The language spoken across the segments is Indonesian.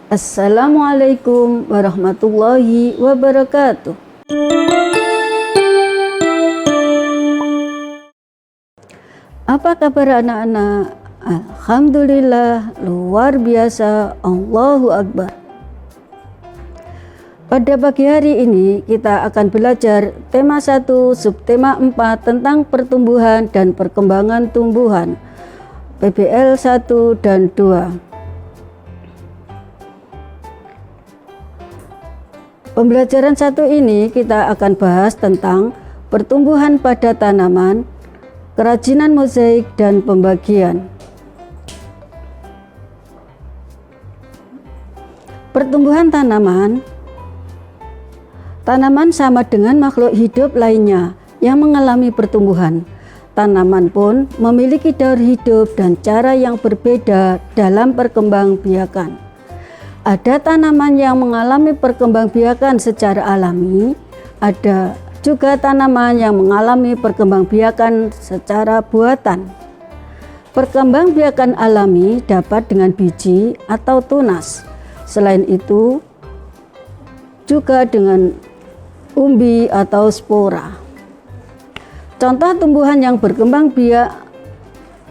Assalamualaikum warahmatullahi wabarakatuh. Apa kabar anak-anak? Alhamdulillah, luar biasa, Allahu Akbar. Pada pagi hari ini kita akan belajar tema 1, subtema 4 tentang pertumbuhan dan perkembangan tumbuhan, PBL 1 dan 2. Pembelajaran 1 ini kita akan bahas tentang pertumbuhan pada tanaman, kerajinan mozaik, dan pembagian. Pertumbuhan tanaman. Tanaman sama dengan makhluk hidup lainnya yang mengalami pertumbuhan. Tanaman pun memiliki daur hidup dan cara yang berbeda dalam perkembangbiakan. Ada tanaman yang mengalami perkembangbiakan secara alami, ada juga tanaman yang mengalami perkembangbiakan secara buatan. Perkembangbiakan alami dapat dengan biji atau tunas. Selain itu, juga dengan umbi atau spora. Contoh tumbuhan yang berkembang biak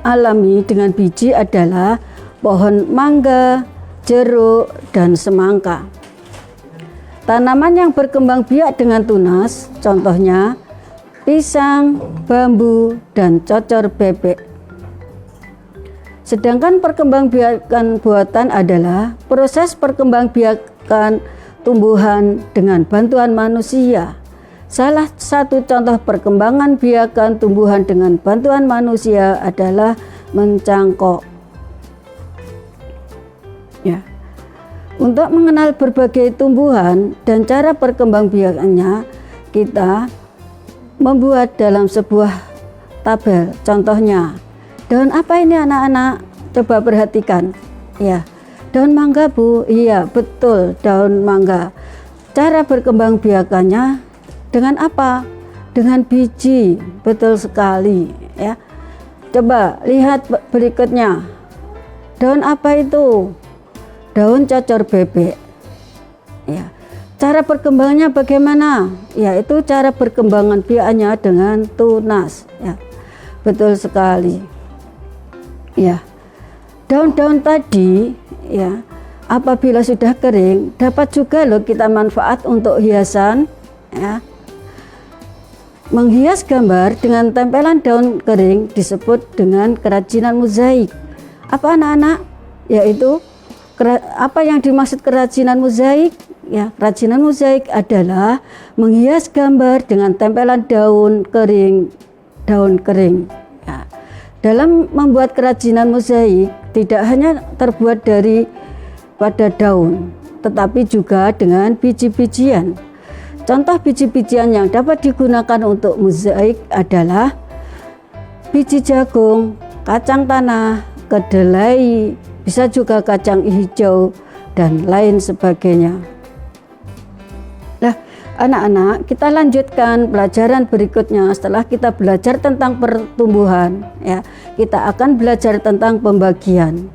alami dengan biji adalah pohon mangga, jeruk, dan semangka. Tanaman yang berkembang biak dengan tunas, contohnya pisang, bambu, dan cocor bebek. Sedangkan perkembangbiakan buatan adalah proses perkembangbiakan tumbuhan dengan bantuan manusia. Salah satu contoh perkembangan biakan tumbuhan dengan bantuan manusia adalah mencangkok. Ya. Untuk mengenal berbagai tumbuhan dan cara perkembangbiakannya, kita membuat dalam sebuah tabel. Contohnya, daun apa ini anak-anak? Coba perhatikan. Ya, daun mangga, Bu. Iya, betul, daun mangga. Cara berkembangbiakannya dengan apa? Dengan biji. Betul sekali, ya. Coba lihat berikutnya. Daun apa itu? Daun cocor bebek. Ya. Cara perkembangannya bagaimana? Yaitu cara perkembangan biaknya dengan tunas. Ya. Betul sekali. Ya. Daun-daun tadi, ya, apabila sudah kering, dapat juga loh kita manfaat untuk hiasan. Ya. Menghias gambar dengan tempelan daun kering disebut dengan kerajinan mozaik. Apa anak-anak? Yaitu apa yang dimaksud kerajinan mozaik? Ya, kerajinan mozaik adalah menghias gambar dengan tempelan daun kering. Ya. Dalam membuat kerajinan mozaik tidak hanya terbuat dari pada daun, tetapi juga dengan biji-bijian. Contoh biji-bijian yang dapat digunakan untuk mozaik adalah biji jagung, kacang tanah, kedelai, bisa juga kacang hijau, dan lain sebagainya. Nah, anak-anak, kita lanjutkan pelajaran berikutnya. Setelah kita belajar tentang pertumbuhan, ya, kita akan belajar tentang pembagian.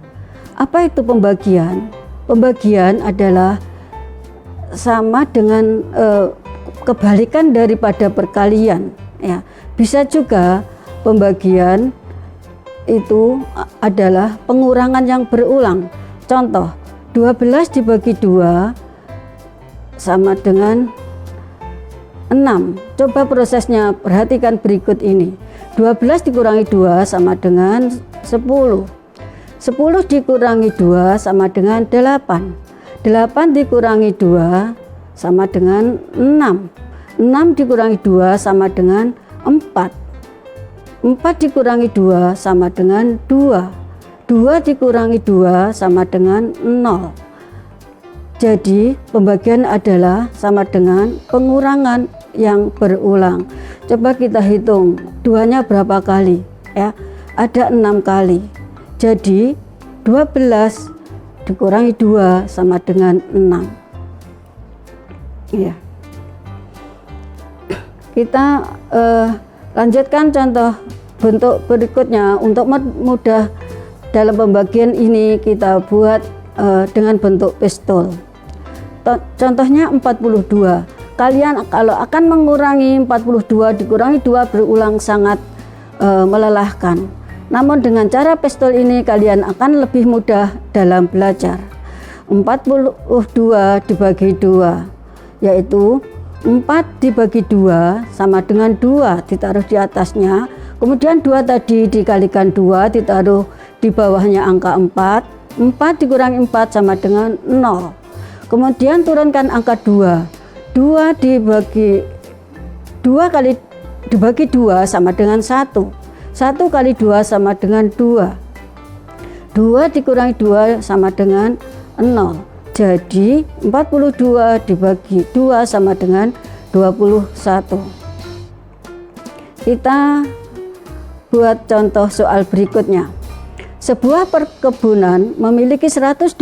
Apa itu pembagian? Pembagian adalah sama dengan kebalikan daripada perkalian. Ya, bisa juga pembagian itu adalah pengurangan yang berulang. Contoh, 12 dibagi 2 sama dengan 6. Coba prosesnya, perhatikan berikut ini. 12 dikurangi 2 sama dengan 10. 10 dikurangi 2 sama dengan 8. 8 dikurangi 2 sama dengan 6. 6 dikurangi 2 sama dengan 4. 4 dikurangi 2 sama dengan 2. 2 dikurangi 2 sama dengan 0. Jadi pembagian adalah sama dengan pengurangan yang berulang. Coba kita hitung 2-nya berapa kali, ya. Ada 6 kali. Jadi 12 dikurangi 2 sama dengan 6. Ya. Kita lanjutkan contoh bentuk berikutnya. Untuk mudah dalam pembagian ini kita buat dengan bentuk pistol. Contohnya 42. Kalian kalau akan mengurangi 42 dikurangi 2 berulang sangat melelahkan. Namun dengan cara pistol ini kalian akan lebih mudah dalam belajar. 42 dibagi 2, yaitu 4 dibagi 2 sama dengan 2 ditaruh di atasnya. Kemudian 2 tadi dikalikan 2 ditaruh di bawahnya angka 4. 4 dikurangi 4 sama dengan 0. Kemudian turunkan angka 2. 2 dibagi 2 sama dengan 1. 1 kali 2 sama dengan 2. 2 dikurangi 2 sama dengan 0. Jadi 42 dibagi 2 sama dengan 21. Kita buat contoh soal berikutnya. Sebuah perkebunan memiliki 126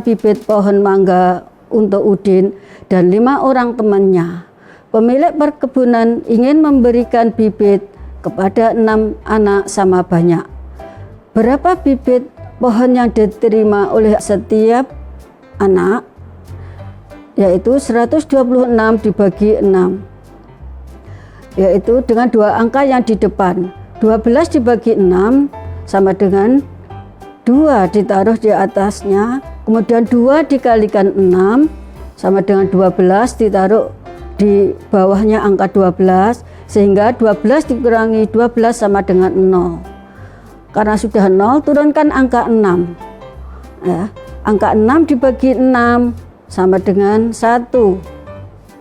bibit pohon mangga untuk Udin dan 5 orang temannya. Pemilik perkebunan ingin memberikan bibit kepada 6 anak sama banyak. Berapa bibit pohon yang diterima oleh setiap anak? Yaitu 126 dibagi 6, yaitu dengan 2 angka yang di depan. 12 dibagi 6 sama dengan 2 ditaruh di atasnya, kemudian 2 dikalikan 6 sama dengan 12 ditaruh di bawahnya angka 12, sehingga 12 dikurangi 12 sama dengan 0. Karena sudah 0, turunkan angka 6. Ya, angka 6 dibagi 6 sama dengan 1.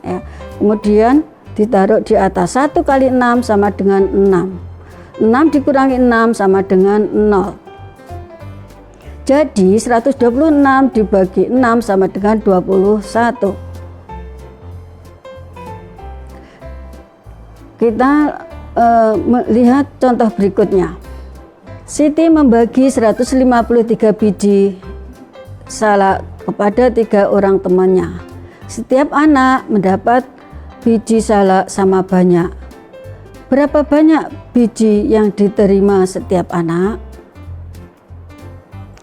Ya, kemudian ditaruh di atas 1 kali 6 sama dengan 6. 6 dikurangi 6 sama dengan 0. Jadi 126 dibagi 6 sama dengan 21. Kita lihat contoh berikutnya. Siti membagi 153 biji salak kepada 3 orang temannya. Setiap anak mendapat biji salak sama banyak. Berapa banyak biji yang diterima setiap anak?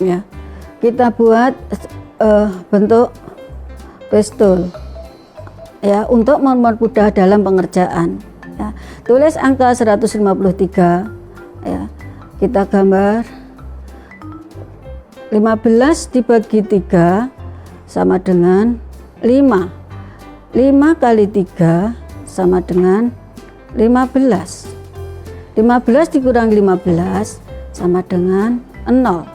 Ya, kita buat bentuk pistol ya untuk mempermudah dalam pengerjaan. Ya, tulis angka 153. Ya, kita gambar 15 dibagi 3 sama dengan 5. 5 kali 3 sama dengan 15. 15 dikurangi 15 sama dengan 0.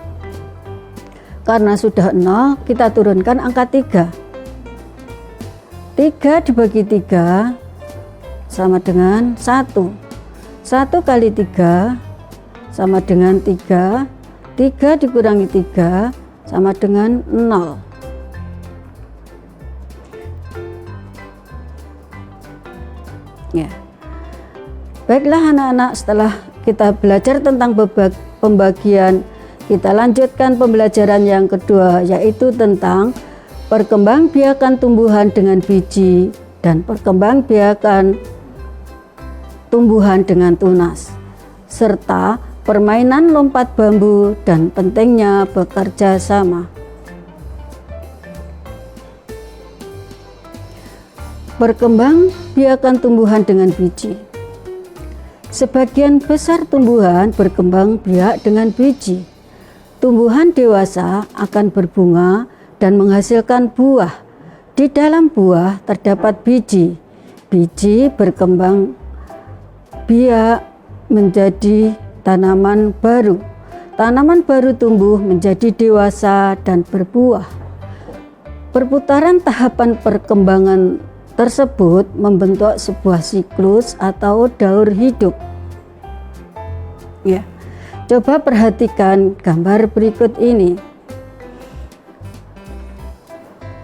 Karena sudah 0, kita turunkan angka 3. 3 dibagi 3 sama dengan 1. 1 kali 3 sama dengan 3. 3 dikurangi 3 sama dengan 0. Ya. Baiklah anak-anak, setelah kita belajar tentang pembagian, kita lanjutkan pembelajaran yang kedua, yaitu tentang perkembangbiakan tumbuhan dengan biji dan perkembangbiakan tumbuhan dengan tunas, serta permainan lompat bambu dan pentingnya bekerja sama. Perkembangbiakan tumbuhan dengan biji. Sebagian besar tumbuhan berkembang biak dengan biji. Tumbuhan dewasa akan berbunga dan menghasilkan buah. Di dalam buah terdapat biji. Biji berkembang biak menjadi tanaman baru. Tanaman baru tumbuh menjadi dewasa dan berbuah. Perputaran tahapan perkembangan tersebut membentuk sebuah siklus atau daur hidup. Ya, coba perhatikan gambar berikut ini.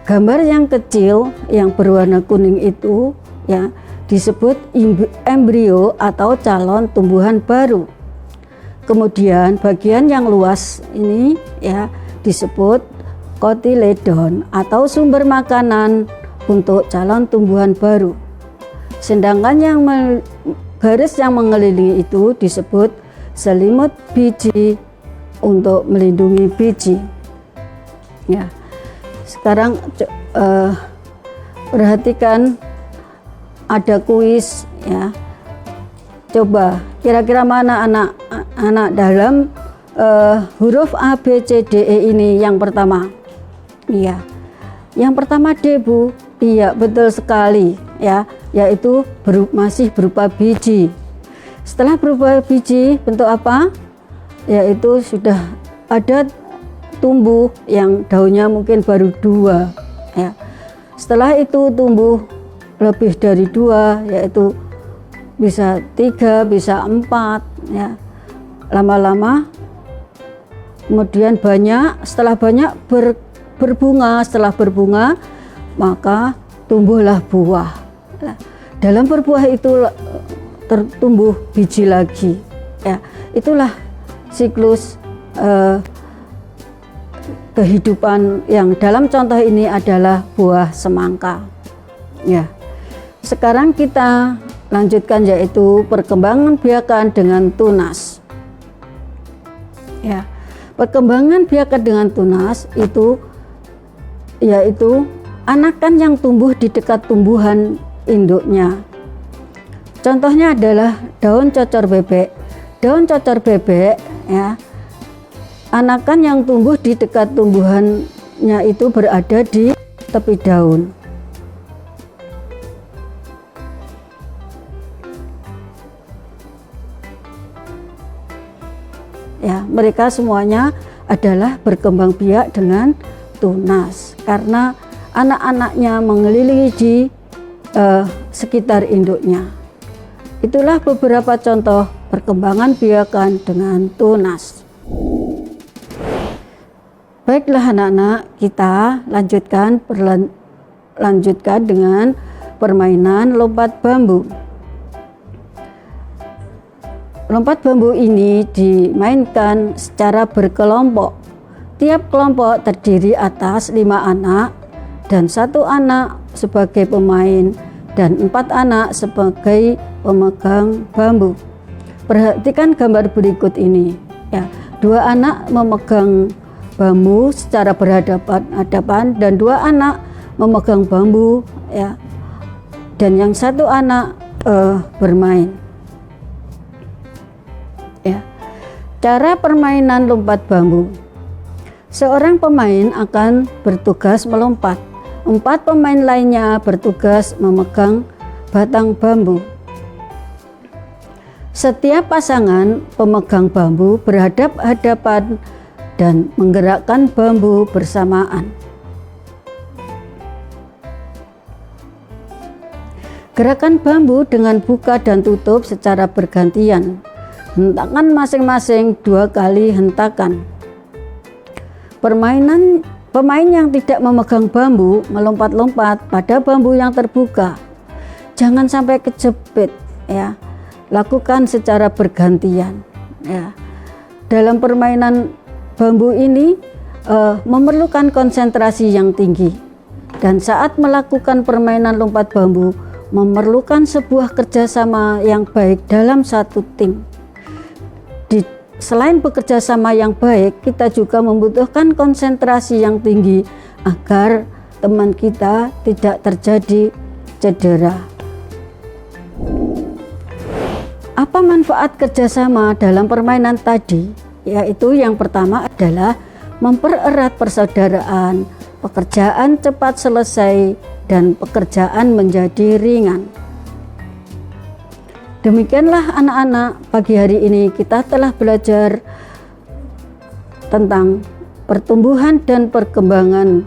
Gambar yang kecil yang berwarna kuning itu ya disebut embrio atau calon tumbuhan baru. Kemudian bagian yang luas ini ya disebut kotiledon atau sumber makanan untuk calon tumbuhan baru. Sedangkan yang garis yang mengelilingi itu disebut selimut biji untuk melindungi biji. Ya. sekarang perhatikan ada kuis ya. Coba kira-kira mana anak dalam huruf A, B, C, D, E ini yang pertama? Iya. Yang pertama D, Bu. Iya, betul sekali ya, yaitu masih berupa biji. Setelah berupa biji, bentuk apa? Yaitu sudah ada tumbuh yang daunnya mungkin baru 2 ya. Setelah itu tumbuh lebih dari 2, yaitu bisa 3, bisa 4 ya. Lama-lama kemudian banyak, setelah banyak berbunga, setelah berbunga maka tumbuhlah buah. Dalam berbuah itu tertumbuh biji lagi ya. Itulah siklus kehidupan yang dalam contoh ini adalah buah semangka ya. Sekarang kita lanjutkan, yaitu perkembangan biakan dengan tunas ya. Perkembangan biakan dengan tunas itu yaitu anakan yang tumbuh di dekat tumbuhan induknya. Contohnya adalah daun cocor bebek. Daun cocor bebek ya, anakan yang tumbuh di dekat tumbuhannya itu berada di tepi daun. Ya, mereka semuanya adalah berkembang biak dengan tunas karena anak-anaknya mengelilingi di sekitar induknya. Itulah beberapa contoh perkembangan biakan dengan tunas. Baiklah anak-anak, kita lanjutkan dengan permainan lompat bambu. Lompat bambu ini dimainkan secara berkelompok. Tiap kelompok terdiri atas 5 anak dan 1 anak sebagai pemain dan 4 anak sebagai pemegang bambu. Perhatikan gambar berikut ini ya. 2 anak memegang bambu secara berhadapan-hadapan dan 2 anak memegang bambu ya, dan yang 1 anak bermain ya. Cara permainan lompat bambu. Seorang pemain akan bertugas melompat. 4 pemain lainnya bertugas memegang batang bambu. Setiap pasangan pemegang bambu berhadap-hadapan dan menggerakkan bambu bersamaan. Gerakan bambu dengan buka dan tutup secara bergantian. Hentakan masing-masing 2 kali hentakan. Pemain yang tidak memegang bambu melompat-lompat pada bambu yang terbuka. Jangan sampai kejepit ya. Lakukan secara bergantian ya. Dalam permainan bambu ini memerlukan konsentrasi yang tinggi, dan saat melakukan permainan lompat bambu memerlukan sebuah kerjasama yang baik dalam satu tim. Selain bekerja sama yang baik, kita juga membutuhkan konsentrasi yang tinggi agar teman kita tidak terjadi cedera. Apa manfaat kerjasama dalam permainan tadi? Yaitu yang pertama adalah mempererat persaudaraan, pekerjaan cepat selesai, dan pekerjaan menjadi ringan. Demikianlah anak-anak, pagi hari ini kita telah belajar tentang pertumbuhan dan perkembangan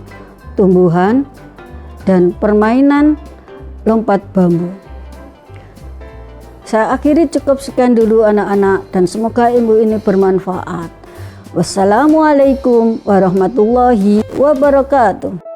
tumbuhan dan permainan lompat bambu. Saya akhiri cukup sekian dulu anak-anak, dan semoga ilmu ini bermanfaat. Wassalamualaikum warahmatullahi wabarakatuh.